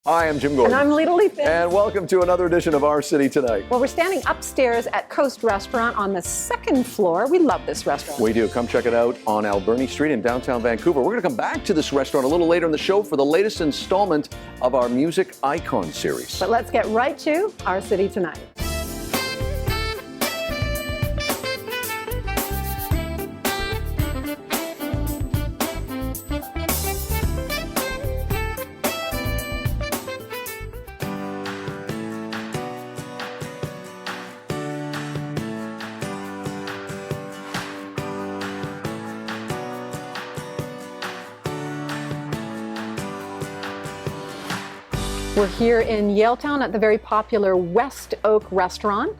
Hi, I'm Jim Gordon. And I'm Lita Leithin. And welcome to another edition of Our City Tonight. Well, we're standing upstairs at Coast Restaurant on the second floor. We love this restaurant. We do. Come check it out on Alberni Street in downtown Vancouver. We're going to come back to this restaurant a little later in the show for the latest installment of our Music Icon series. But let's get right to Our City Tonight. We're here in Yaletown at the very popular West Oak restaurant.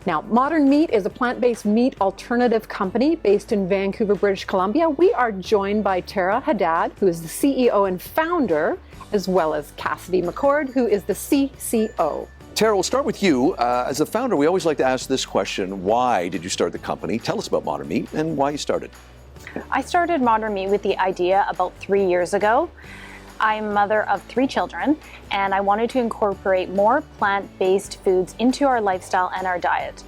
Now, Modern Meat is a plant-based meat alternative company based in Vancouver, British Columbia. We are joined by Tara Haddad, who is the CEO and founder, as well as Cassidy McCord, who is the CCO. Tara, we'll start with you. As a founder, we always like to ask this question: why did you start the company? Tell us about Modern Meat and why you started. I started Modern Meat with the idea about 3 years ago. I'm a mother of 3 children, and I wanted to incorporate more plant-based foods into our lifestyle and our diet.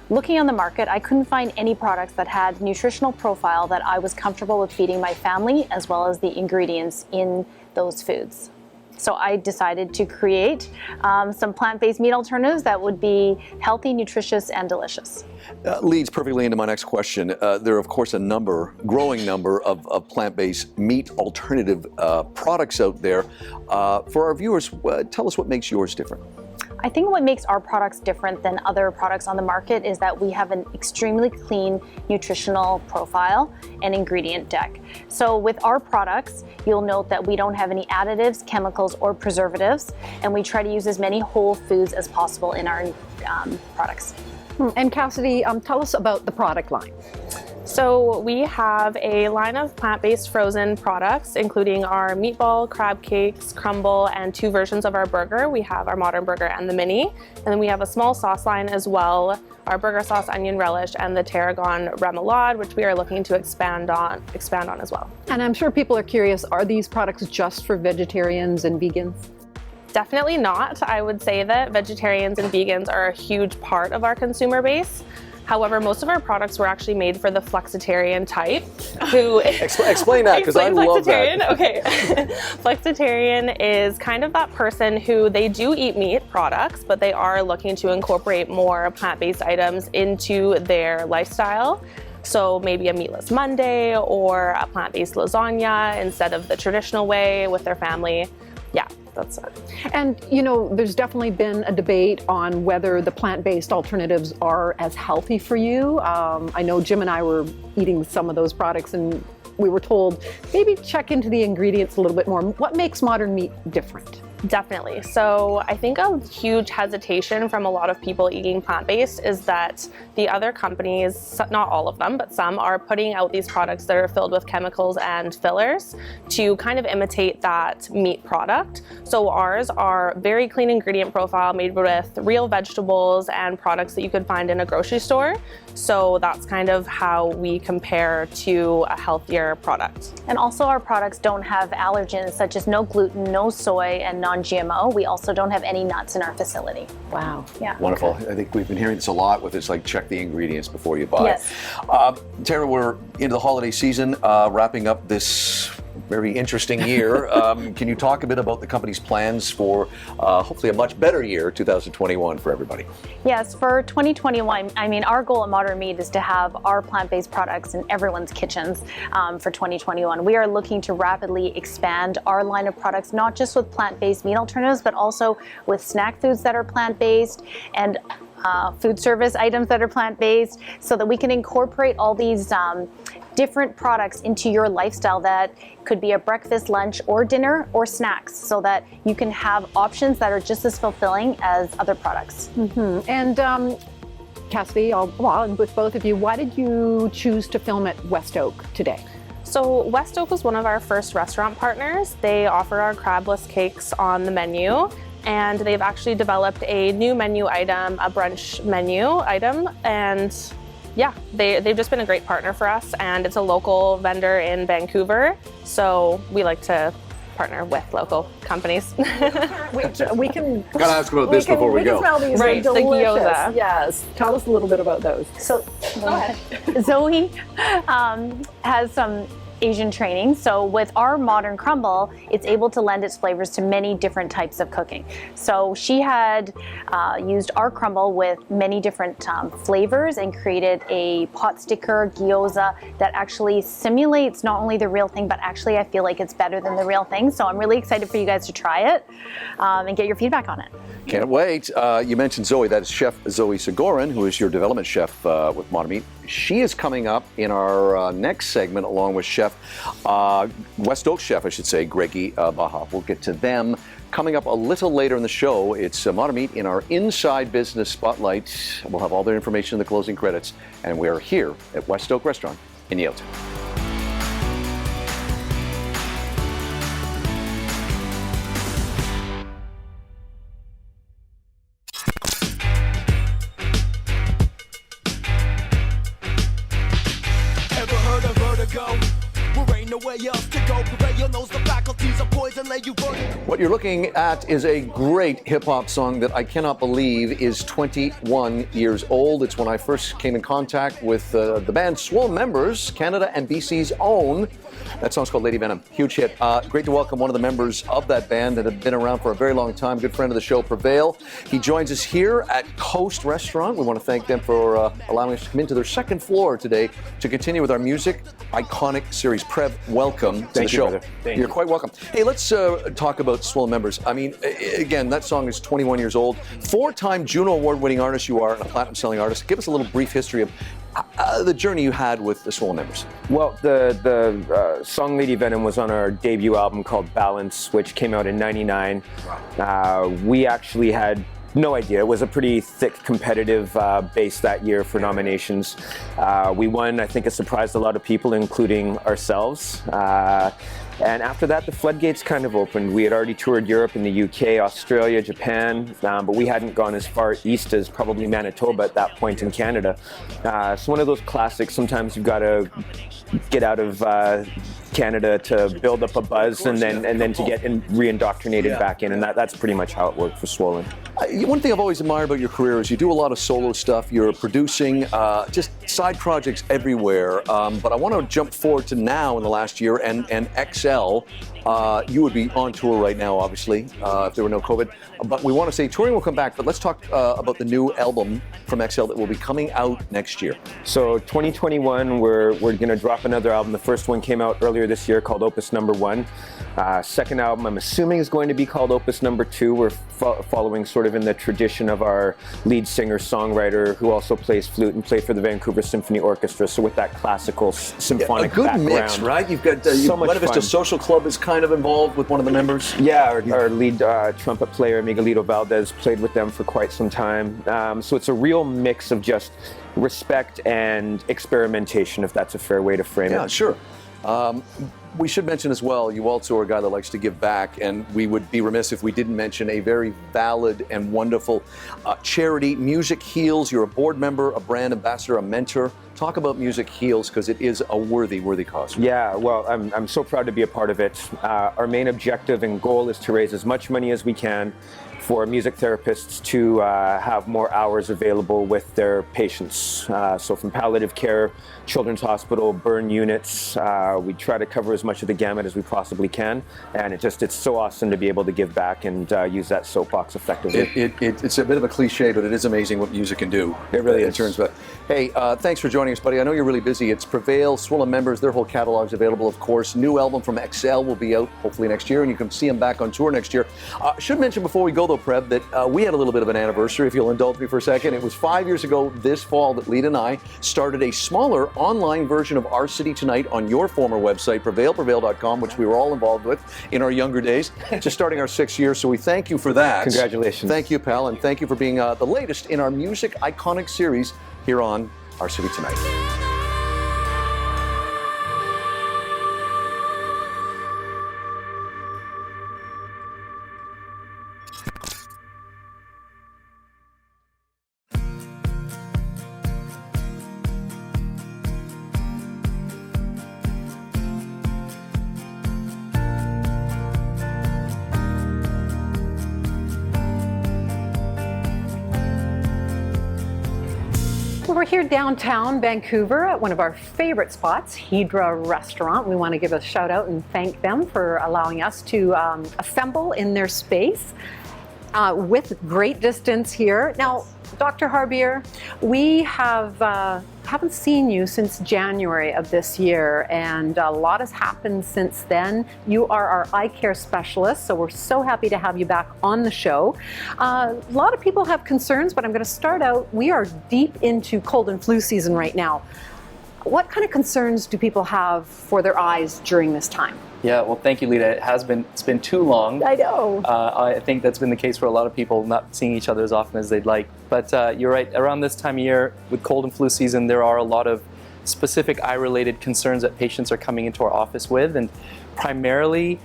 Looking on the market, I couldn't find any products that had nutritional profile that I was comfortable with feeding my family, as well as the ingredients in those foods. So I decided to create some plant-based meat alternatives that would be healthy, nutritious, and delicious. Leads perfectly into my next question. There are, of course, a growing number of plant-based meat alternative products out there. For our viewers, tell us what makes yours different. I think what makes our products different than other products on the market is that we have an extremely clean nutritional profile and ingredient deck. So with our products, you'll note that we don't have any additives, chemicals, or preservatives, and we try to use as many whole foods as possible in our products. And Cassidy, tell us about the product line. So we have a line of plant-based frozen products, including our meatball, crab cakes, crumble, and 2 versions of our burger. We have our modern burger and the mini. And then we have a small sauce line as well, our burger sauce, onion relish, and the tarragon remoulade, which we are looking to expand on as well. And I'm sure people are curious, are these products just for vegetarians and vegans? Definitely not. I would say that vegetarians and vegans are a huge part of our consumer base. However, most of our products were actually made for the flexitarian type. Who Explain that, because I love that. Okay. Flexitarian is kind of that person who they do eat meat products, but they are looking to incorporate more plant-based items into their lifestyle. So maybe a meatless Monday or a plant-based lasagna instead of the traditional way with their family. Yeah, that's it. And, you know, there's definitely been a debate on whether the plant-based alternatives are as healthy for you. I know Jim and I were eating some of those products and we were told, maybe check into the ingredients a little bit more. What makes Modern Meat different? Definitely. So I think a huge hesitation from a lot of people eating plant-based is that the other companies, not all of them, but some, are putting out these products that are filled with chemicals and fillers to kind of imitate that meat product. So ours are very clean ingredient profile, made with real vegetables and products that you could find in a grocery store. So that's kind of how we compare to a healthier product. And also our products don't have allergens such as no gluten, no soy, and non-GMO. We also don't have any nuts in our facility. Wow. Yeah. Wonderful. I think we've been hearing this a lot with this, like, check the ingredients before you buy. Yes. Tara, we're into the holiday season, wrapping up this very interesting year. Can you talk a bit about the company's plans for hopefully a much better year, 2021, for everybody? Yes, for 2021, I mean, our goal at Modern Meat is to have our plant-based products in everyone's kitchens for 2021. We are looking to rapidly expand our line of products, not just with plant-based meat alternatives, but also with snack foods that are plant-based and food service items that are plant-based, so that we can incorporate all these different products into your lifestyle that could be a breakfast, lunch, or dinner, or snacks, so that you can have options that are just as fulfilling as other products. Mm-hmm. And Cassidy, and with both of you, why did you choose to film at West Oak today? So West Oak was one of our first restaurant partners. They offer our crabless cakes on the menu, and they've actually developed a new menu item, a brunch menu item, and yeah, they've just been a great partner for us, and it's a local vendor in Vancouver, so we like to partner with local companies. We can Gotta ask about this before we can go. smell these. Right, They're the delicious. gyoza. Yes. Tell us a little bit about those. So Zoe has some Asian training. So with our modern crumble, it's able to lend its flavors to many different types of cooking. So she had used our crumble with many different flavors and created a pot sticker gyoza that actually simulates not only the real thing, but actually I feel like it's better than the real thing. So I'm really excited for you guys to try it and get your feedback on it. Can't wait. You mentioned Zoe. That is Chef Zoe Segorin, who is your development chef with Modern Meat. She is coming up in our next segment, along with Chef West Oak Chef, I should say, Greggy Baha. We'll get to them coming up a little later in the show. It's Modern Meat in our Inside Business Spotlight. We'll have all their information in the closing credits, and we are here at West Oak Restaurant in Yaletown. What you're looking at is a great hip-hop song that I cannot believe is 21 years old. It's when I first came in contact with the band Swollen Members, Canada and BC's own. That song's called Lady Venom. Huge hit. Great to welcome one of the members of that band that have been around for a very long time. Good friend of the show, Prevail. He joins us here at Coast Restaurant. We want to thank them for allowing us to come into their second floor today to continue with our Music Iconic series. Prev, welcome to the show. Brother. Thank You're you. quite welcome. Hey, let's talk about Swollen Members. I mean, again, that song is 21 years old. 4-time Juno Award-winning artist you are, and a platinum-selling artist. Give us a little brief history of the journey you had with the Swollen Members. Well, the song Lady Venom was on our debut album called Balance, which came out in '99. We actually had no idea. It was a pretty thick competitive base that year for nominations. We won. I think it surprised a lot of people, including ourselves. And after that, the floodgates kind of opened. We had already toured Europe and the UK, Australia, Japan, but we hadn't gone as far east as probably Manitoba at that point in Canada. So one of those classics, sometimes you've got to get out of Canada to build up a buzz and then to get re-indoctrinated back in, and that's pretty much how it worked for Swollen. One thing I've always admired about your career is you do a lot of solo stuff. You're producing just side projects everywhere. But I want to jump forward to now in the last year and XL. You would be on tour right now, obviously, if there were no COVID. But we want to say touring will come back. But let's talk about the new album from XL that will be coming out next year. So 2021, we're going to drop another album. The first one came out earlier this year called Opus Number 1. Second album, I'm assuming, is going to be called Opus Number 2. We're following sort of in the tradition of our lead singer-songwriter, who also plays flute and played for the Vancouver Symphony Orchestra. So with that classical symphonic background. A good background. mix, right? You've got So much Buena Vista fun. Social Club is kind of involved with one of the members. Yeah, our lead trumpet player, Miguelito Valdez, played with them for quite some time. So it's a real mix of just respect and experimentation, if that's a fair way to frame Yeah, it. sure. We should mention as well, you also are a guy that likes to give back, and we would be remiss if we didn't mention a very valid and wonderful charity, Music Heals. You're a board member, a brand ambassador, a mentor. Talk about Music Heals, because it is a worthy cause. Yeah, well, I'm so proud to be a part of it. Our main objective and goal is to raise as much money as we can for music therapists to have more hours available with their patients. So from palliative care, children's hospital, burn units, we try to cover as much of the gamut as we possibly can. And it's so awesome to be able to give back and use that soapbox effectively. It's a bit of a cliche, but it is amazing what music can do. It really in is. terms of, hey, thanks for joining us, buddy. I know you're really busy. It's Prevail, Swollen Members, their whole catalog's available, of course. New album from XL will be out hopefully next year, and you can see them back on tour next year. Should mention before we go, though, Prev, that we had a little bit of an anniversary, if you'll indulge me for a second. It was 5 years ago this fall that Lita and I started a smaller online version of Our City Tonight on your former website, prevail.com, which we were all involved with in our younger days, just starting our 6th year. So we thank you for that. Congratulations. Thank you, pal, and thank you for being the latest in our Music Iconic series here on Our City Tonight. here downtown Vancouver at one of our favorite spots, Hydra Restaurant. We want to give a shout out and thank them for allowing us to assemble in their space with great distance here. Now, Dr. Harbier, we haven't seen you since January of this year, and a lot has happened since then. You are our eye care specialist, so we're so happy to have you back on the show. A lot of people have concerns, but I'm going to start out. We are deep into cold and flu season right now. What kind of concerns do people have for their eyes during this time? Yeah, well, thank you, Lita. It's been too long. I know. I think that's been the case for a lot of people, not seeing each other as often as they'd like. But you're right, around this time of year, with cold and flu season, there are a lot of specific eye-related concerns that patients are coming into our office with, and primarily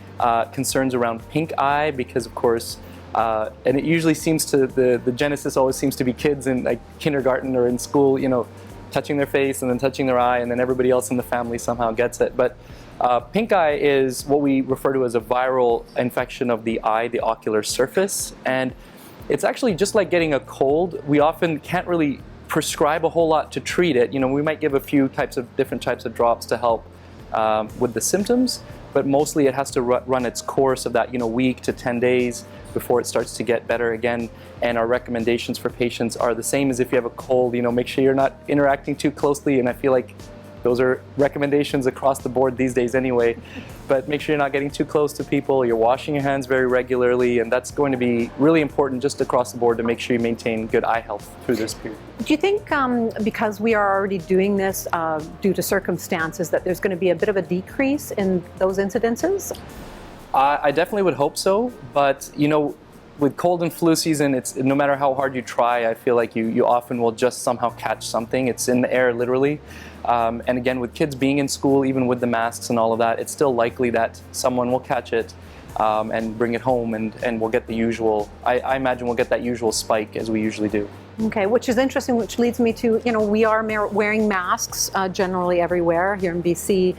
concerns around pink eye, because of course, and it usually seems to, the genesis always seems to be kids in like kindergarten or in school, you know, touching their face and then touching their eye, and then everybody else in the family somehow gets it. But pink eye is what we refer to as a viral infection of the eye, the ocular surface. And it's actually just like getting a cold. We often can't really prescribe a whole lot to treat it. You know, we might give a few different types of drops to help with the symptoms, but mostly it has to run its course of that, you know, week to 10 days before it starts to get better again. And our recommendations for patients are the same as if you have a cold. You know, make sure you're not interacting too closely, and I feel like those are recommendations across the board these days anyway. But make sure you're not getting too close to people, you're washing your hands very regularly, and that's going to be really important just across the board to make sure you maintain good eye health through this period. Do you think because we are already doing this due to circumstances that there's going to be a bit of a decrease in those incidences? I definitely would hope so, but you know, with cold and flu season, it's no matter how hard you try, I feel like you often will just somehow catch something. It's in the air, literally. And again, with kids being in school, even with the masks and all of that, it's still likely that someone will catch it and bring it home, and we'll get the usual, I imagine we'll get that usual spike as we usually do. Okay, which is interesting, which leads me to, you know, we are wearing masks generally everywhere here in BC.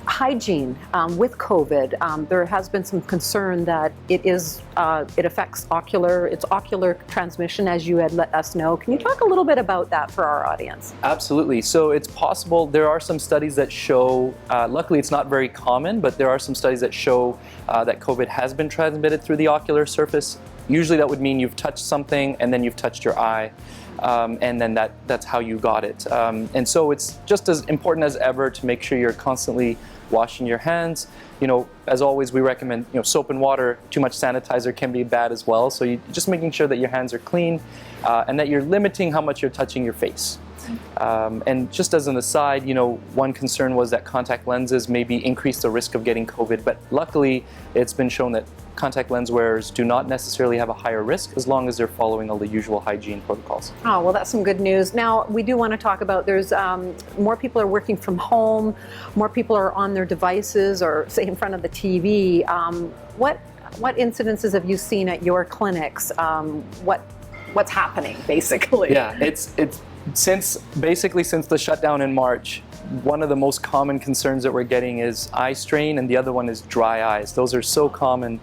Hygiene with COVID, there has been some concern that it affects ocular transmission, as you had let us know. Can you talk a little bit about that for our audience? Absolutely. So it's possible. There are some studies that show, luckily it's not very common, but there are some studies that show that COVID has been transmitted through the ocular surface. Usually that would mean you've touched something and then you've touched your eye. And then that's how you got it. And so it's just as important as ever to make sure you're constantly washing your hands. You know, as always, we recommend, you know, soap and water. Too much sanitizer can be bad as well. So you just making sure that your hands are clean and that you're limiting how much you're touching your face. And just as an aside, you know, one concern was that contact lenses maybe increase the risk of getting COVID, but luckily it's been shown that contact lens wearers do not necessarily have a higher risk as long as they're following all the usual hygiene protocols. Oh, well, that's some good news. Now, we do want to talk about, there's more people are working from home, more people are on their devices or say in front of the TV. What incidences have you seen at your clinics? What's happening, basically? Yeah, it's since the shutdown in March, one of the most common concerns that we're getting is eye strain, and the other one is dry eyes. Those are so common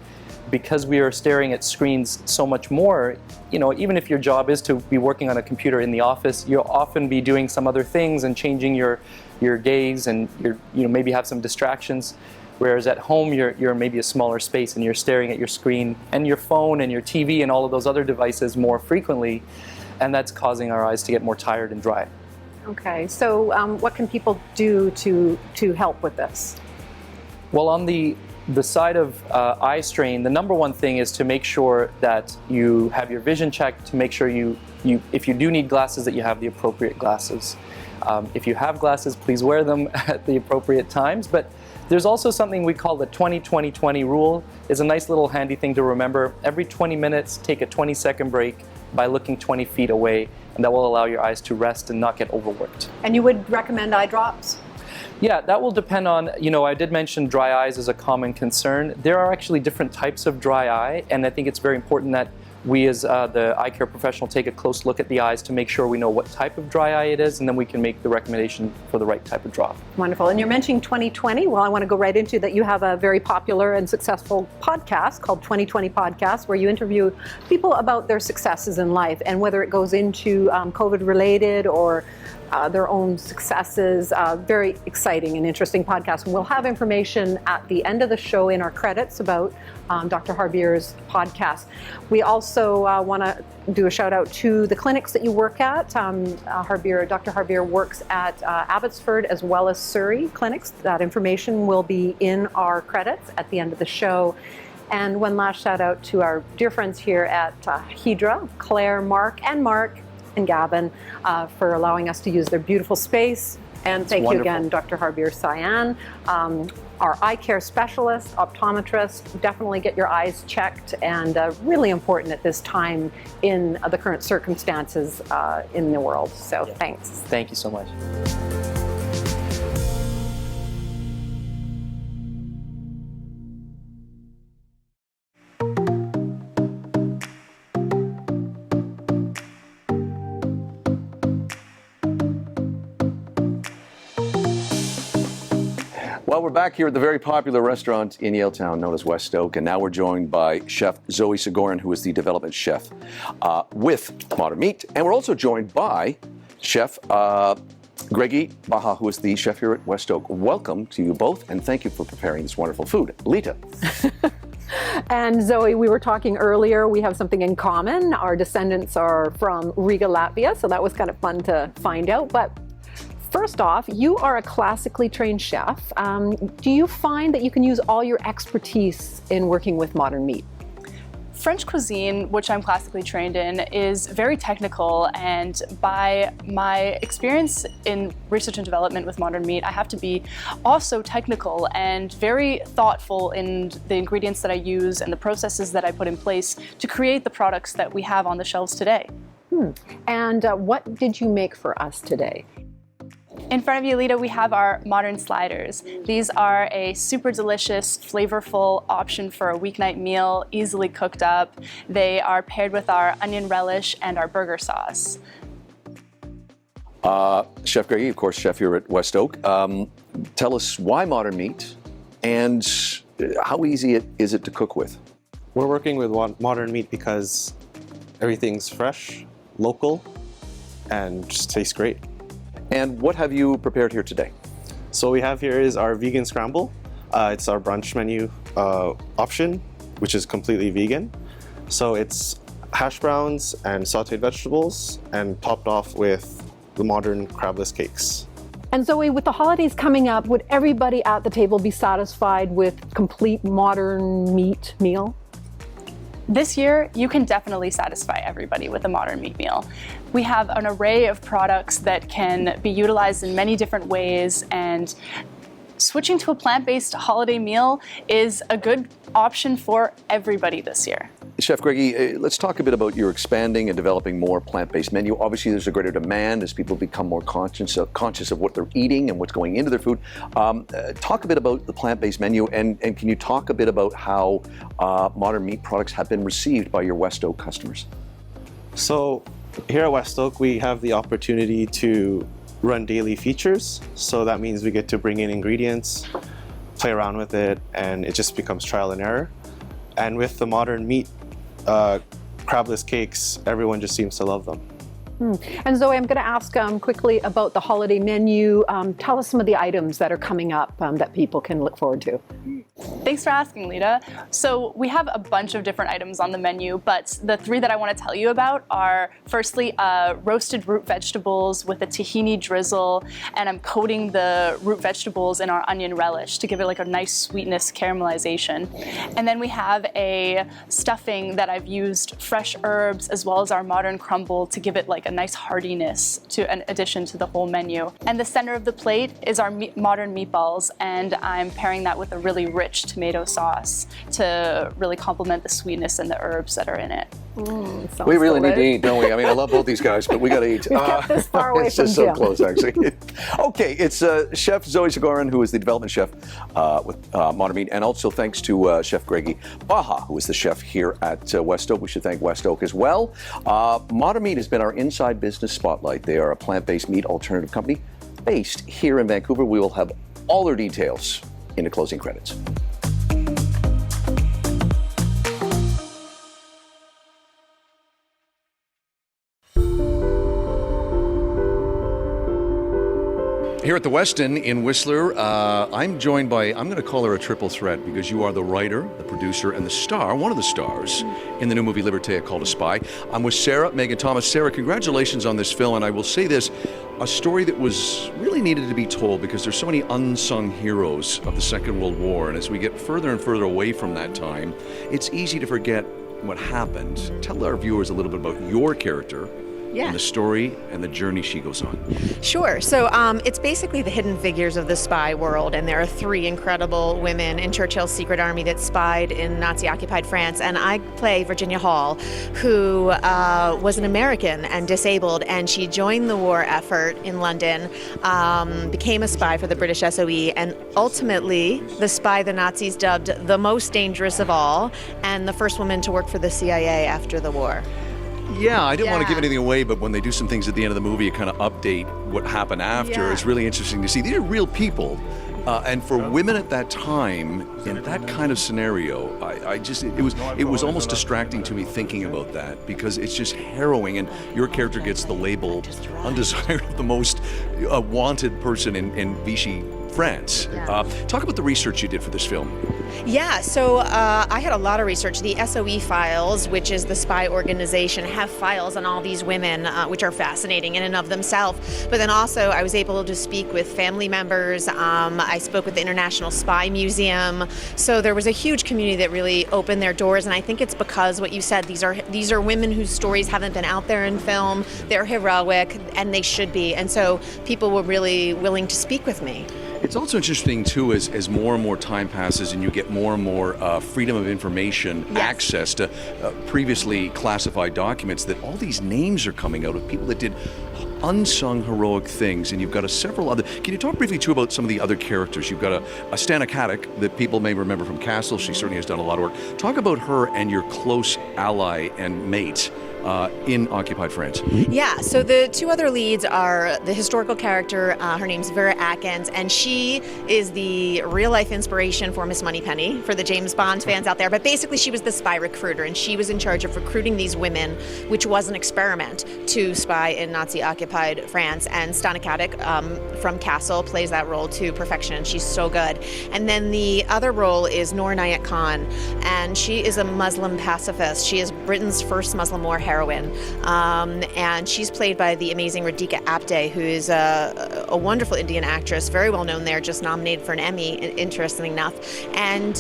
because we are staring at screens so much more. You know, even if your job is to be working on a computer in the office, you'll often be doing some other things and changing your gaze, and maybe have some distractions. Whereas at home, you're maybe a smaller space and you're staring at your screen and your phone and your TV and all of those other devices more frequently, and that's causing our eyes to get more tired and dry. Okay, so what can people do to help with this? Well, on the side of eye strain, the number one thing is to make sure that you have your vision checked, to make sure if you do need glasses, that you have the appropriate glasses. If you have glasses, please wear them at the appropriate times. But there's also something we call the 20-20-20 rule. It's a nice little handy thing to remember. Every 20 minutes, take a 20-second break by looking 20 feet away, and that will allow your eyes to rest and not get overworked. And you would recommend eye drops? Yeah, that will depend on, I did mention dry eyes as a common concern. There are actually different types of dry eye, and I think it's very important that we as the eye care professional take a close look at the eyes to make sure we know what type of dry eye it is, and then we can make the recommendation for the right type of drop. Wonderful. And you're mentioning 2020. Well, I want to go right into that. You have a very popular and successful podcast called 2020 Podcast, where you interview people about their successes in life, and whether it goes into COVID related or their own successes. Very exciting and interesting podcast. And we'll have information at the end of the show in our credits about Dr. Harbier's podcast. We also want to do a shout out to the clinics that you work at. Dr. Harbier works at Abbotsford as well as Surrey clinics. That information will be in our credits at the end of the show. And one last shout out to our dear friends here at Hydra, Claire, Mark, and Gavin for allowing us to use their beautiful space. And thank you again, Dr. Harbier Cyan, our eye care specialist, optometrist. Definitely get your eyes checked, and really important at this time in the current circumstances in the world. So thanks. Thank you so much. Well, we're back here at the very popular restaurant in Yaletown known as West Oak, and now we're joined by Chef Zoe Sigorin, who is the development chef with Modern Meat. And we're also joined by Chef Greggy Baha, who is the chef here at West Oak. Welcome to you both, and thank you for preparing this wonderful food. Lita. And Zoe, we were talking earlier, we have something in common. Our descendants are from Riga, Latvia, so that was kind of fun to find out. But first off, you are a classically trained chef. Do you find that you can use all your expertise in working with Modern Meat? French cuisine, which I'm classically trained in, is very technical, and by my experience in research and development with Modern Meat, I have to be also technical and very thoughtful in the ingredients that I use and the processes that I put in place to create the products that we have on the shelves today. And what did you make for us today? In front of you, Lita, we have our modern sliders. These are a super delicious, flavorful option for a weeknight meal, easily cooked up. They are paired with our onion relish and our burger sauce. Chef Greggy, of course, chef here at West Oak. Tell us why Modern Meat and how easy is it to cook with? We're working with Modern Meat because everything's fresh, local, and just tastes great. And what have you prepared here today? So what we have here is our vegan scramble. It's our brunch menu option, which is completely vegan. So it's hash browns and sauteed vegetables, and topped off with the modern crabless cakes. And Zoe, with the holidays coming up, would everybody at the table be satisfied with complete Modern Meat meal? This year, you can definitely satisfy everybody with a Modern Meat meal. We have an array of products that can be utilized in many different ways, and switching to a plant-based holiday meal is a good option for everybody this year. Chef Greggy, let's talk a bit about your expanding and developing more plant-based menu. Obviously, there's a greater demand as people become more conscious of what they're eating and what's going into their food. Talk a bit about the plant-based menu, and can you talk a bit about how Modern Meat products have been received by your West Oak customers? So here at West Oak, we have the opportunity to run daily features. So that means we get to bring in ingredients, play around with it, and it just becomes trial and error. And with the Modern Meat crabless cakes, everyone just seems to love them. And Zoe, I'm going to ask quickly about the holiday menu. Tell us some of the items that are coming up that people can look forward to. Thanks for asking, Lita. So we have a bunch of different items on the menu, but the three that I want to tell you about are, firstly, roasted root vegetables with a tahini drizzle, and I'm coating the root vegetables in our onion relish to give it like a nice sweetness caramelization. And then we have a stuffing that I've used fresh herbs as well as our modern crumble to give it like a nice heartiness to an addition to the whole menu. And the center of the plate is our modern meatballs, and I'm pairing that with a really rich tomato sauce to really complement the sweetness and the herbs that are in it. We really need to eat, don't we? I mean, I love both these guys, but we got to eat. We've kept this far away it's from just so Jim. close, actually. Okay, it's Chef Zoe Segorin, who is the development chef with Modern Meat, and also thanks to Chef Greggy Baja, who is the chef here at West Oak. We should thank West Oak as well. Modern Meat has been our inside business spotlight. They are a plant-based meat alternative company based here in Vancouver. We will have all their details in the closing credits. Here at the Westin in Whistler, I'm joined by, I'm going to call her a triple threat because you are the writer, the producer, and the star, one of the stars, in the new movie Liberté, Called a Spy. I'm with Sarah, Megan Thomas. Sarah, congratulations on this film, and I will say this, a story that was really needed to be told because there's so many unsung heroes of the Second World War, and as we get further and further away from that time, it's easy to forget what happened. Tell our viewers a little bit about your character. Yeah. And the story and the journey she goes on. Sure. So it's basically the hidden figures of the spy world, and there are 3 incredible women in Churchill's secret army that spied in Nazi-occupied France, and I play Virginia Hall, who was an American and disabled, and she joined the war effort in London, became a spy for the British SOE, and ultimately the spy the Nazis dubbed the most dangerous of all, and the first woman to work for the CIA after the war. Yeah, I didn't want to Yeah. give anything away, but when they do some things at the end of the movie, it kind of update what happened after. Yeah. It's really interesting to see. These are real people. And for women at that time, in that kind of scenario, it was almost distracting to me thinking about that because it's just harrowing. And your character gets the label undesirable, the most wanted person in Vichy France. Yeah. Talk about the research you did for this film. Yeah, so I had a lot of research. The SOE files, which is the spy organization, have files on all these women, which are fascinating in and of themselves. But then also I was able to speak with family members. I spoke with the International Spy Museum. So there was a huge community that really opened their doors. And I think it's because what you said, these are women whose stories haven't been out there in film. They're heroic, and they should be. And so people were really willing to speak with me. It's also interesting, too, as more and more time passes and you get more and more freedom of information, Yes. access to previously classified documents, that all these names are coming out of people that did unsung heroic things, and you've got several other. Can you talk briefly, too, about some of the other characters? You've got a Stana Katic that people may remember from Castle. She certainly has done a lot of work. Talk about her and your close ally and mate in occupied France. Yeah, so the 2 other leads are the historical character, her name's Vera Atkins, and she is the real-life inspiration for Miss Moneypenny, for the James Bond fans out there. But basically she was the spy recruiter, and she was in charge of recruiting these women, which was an experiment to spy in Nazi-occupied France. And Stana Katic from Castle plays that role to perfection. She's so good. And then the other role is Noor Nayat Khan, and she is a Muslim pacifist. She is Britain's first Muslim war heroine. And she's played by the amazing Radhika Apte, who is a wonderful Indian actress, very well known there, just nominated for an Emmy, interesting enough. And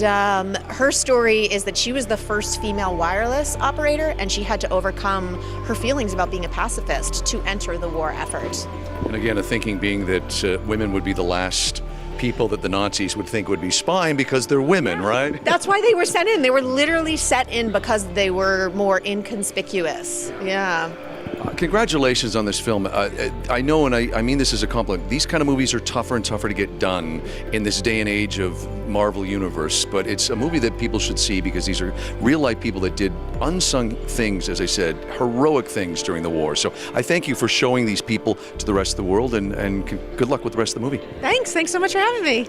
her story is that she was the first female wireless operator, and she had to overcome her feelings about being a pacifist to enter the war effort. And again, the thinking being that women would be the last people that the Nazis would think would be spying because they're women, right? That's why they were sent in. They were literally set in because they were more inconspicuous. Yeah. Congratulations on this film. I know, and I mean this as a compliment, these kind of movies are tougher and tougher to get done in this day and age of Marvel Universe, but it's a movie that people should see because these are real-life people that did unsung things, as I said, heroic things during the war. So I thank you for showing these people to the rest of the world, and good luck with the rest of the movie. Thanks so much for having me.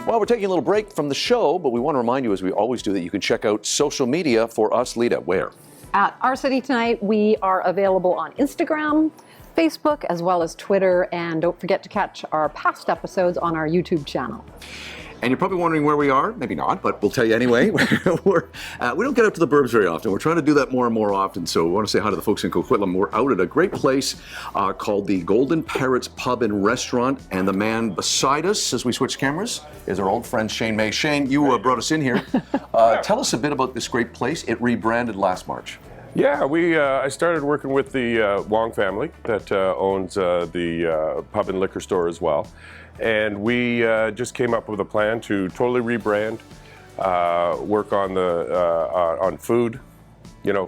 Well, we're taking a little break from the show, but we want to remind you, as we always do, that you can check out social media for us, Lita. Where? At Our City Tonight, we are available on Instagram, Facebook, as well as Twitter. And don't forget to catch our past episodes on our YouTube channel. And you're probably wondering where we are. Maybe not, but we'll tell you anyway. We don't get out to the burbs very often. We're trying to do that more and more often. So we want to say hi to the folks in Coquitlam. We're out at a great place called the Golden Parrots Pub and Restaurant. And the man beside us, as we switch cameras, is our old friend Shane May. Shane, you brought us in here. Tell us a bit about this great place. It rebranded last March. Yeah, I started working with the Wong family that owns the pub and liquor store as well. And we just came up with a plan to totally rebrand, work on food,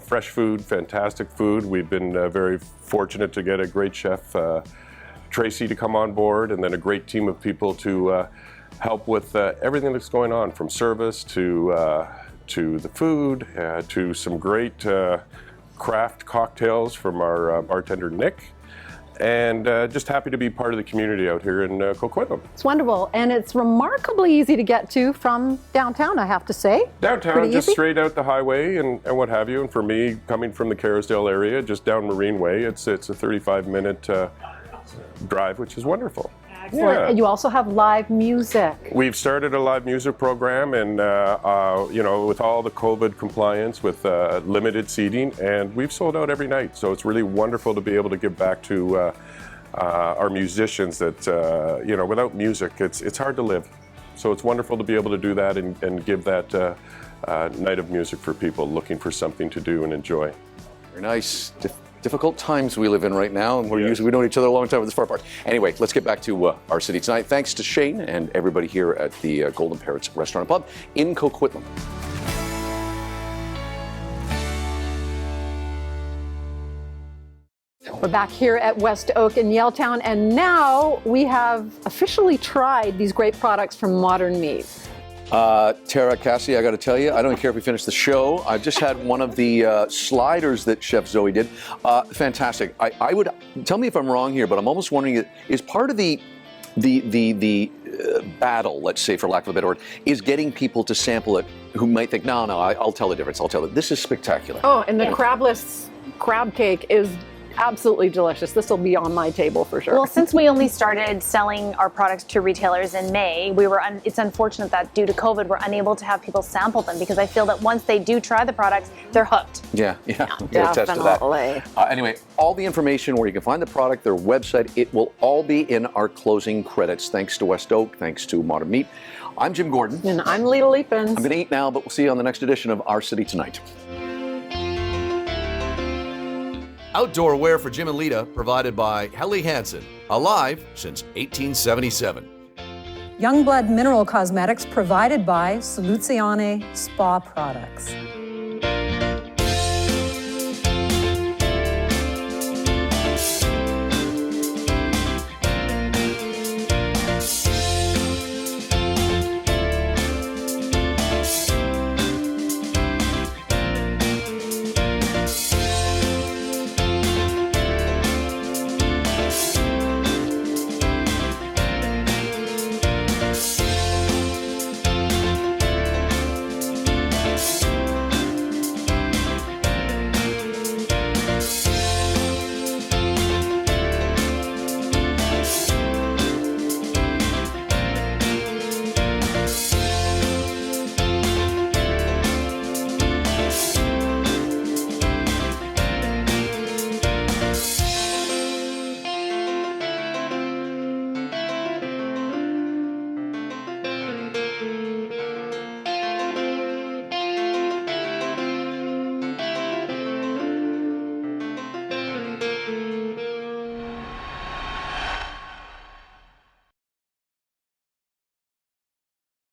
fresh food, fantastic food. We've been very fortunate to get a great chef, Tracy, to come on board, and then a great team of people to help with everything that's going on, from service to the food, to some great craft cocktails from our bartender Nick. And just happy to be part of the community out here in Coquitlam. It's wonderful, and it's remarkably easy to get to from downtown, I have to say. Downtown, Pretty just easy? straight out the highway and what have you. And for me, coming from the Kerrisdale area, just down Marine Way, it's a 35-minute drive, which is wonderful. Excellent. Yeah. And you also have live music. We've started a live music program, and with all the COVID compliance, with limited seating, and we've sold out every night. So it's really wonderful to be able to give back to our musicians. That without music, it's hard to live. So it's wonderful to be able to do that and give that night of music for people looking for something to do and enjoy. Very nice. Difficult times we live in right now, and we've known each other a long time with this far apart. Anyway, let's get back to our city tonight. Thanks to Shane and everybody here at the Golden Parrots Restaurant and Pub in Coquitlam. We're back here at West Oak in Yaletown, and now we have officially tried these great products from Modern Meat. Tara, Cassie, I got to tell you, I don't care if we finish the show. I've just had one of the sliders that Chef Zoe did. Fantastic. I would tell me if I'm wrong here, but I'm almost wondering, is part of the battle, let's say, for lack of a better word, is getting people to sample it who might think, no, I'll tell the difference. I'll tell it. This is spectacular. Oh, and the crabless crab cake is absolutely delicious. This will be on my table for sure. Well, since we only started selling our products to retailers in May, it's unfortunate that due to COVID, we're unable to have people sample them, because I feel that once they do try the products, they're hooked. Yeah, attest to that. Anyway, all the information where you can find the product, their website, it will all be in our closing credits. Thanks to West Oak, thanks to Modern Meat. I'm Jim Gordon. And I'm Lita Leapins. I'm going to eat now, but we'll see you on the next edition of Our City Tonight. Outdoor wear for Jim and Lita provided by Helly Hansen, alive since 1877. Youngblood Mineral Cosmetics provided by Soluzione Spa Products.